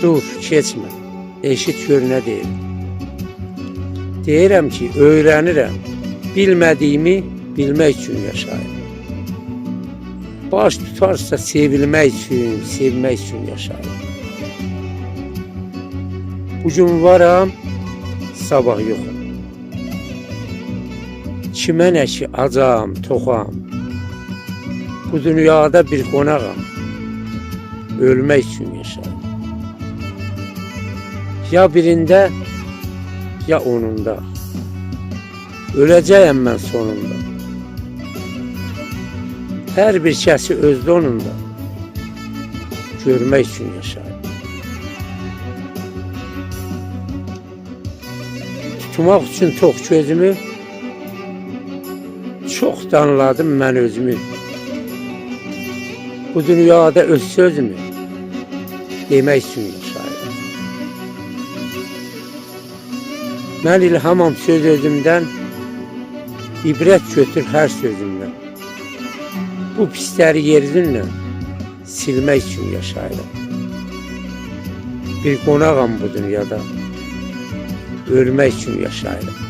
dur, keçmə, eşit gör nə deyir. Deyirəm ki, öyrənirəm, bilmədiyimi bilmək üçün yaşayırım. Baş tutarsa sevilmək üçün, sevmək üçün yaşayırım. Bugün varam, sabah yoxum. Kimə nə ki acam, toxam. Bu dünyada bir qonağam, ölmək üçün yaşayırım. Ya birində, ya onunda. Öləcəyəm mən sonunda. Hər bir kəsi özdə onunda görmək üçün yaşayır. Tutmaq üçün tox gözümü, çox danladım mən özümü. Bu dünyada öz sözümü demək üçün yaşayır. Mən ilhamam söz özümdən, ibrət götür hər sözümdən. Bu pisləri yeryüzündən silmək üçün yaşayırım. Bir qonağam bu dünyada, ölmək üçün yaşayırım.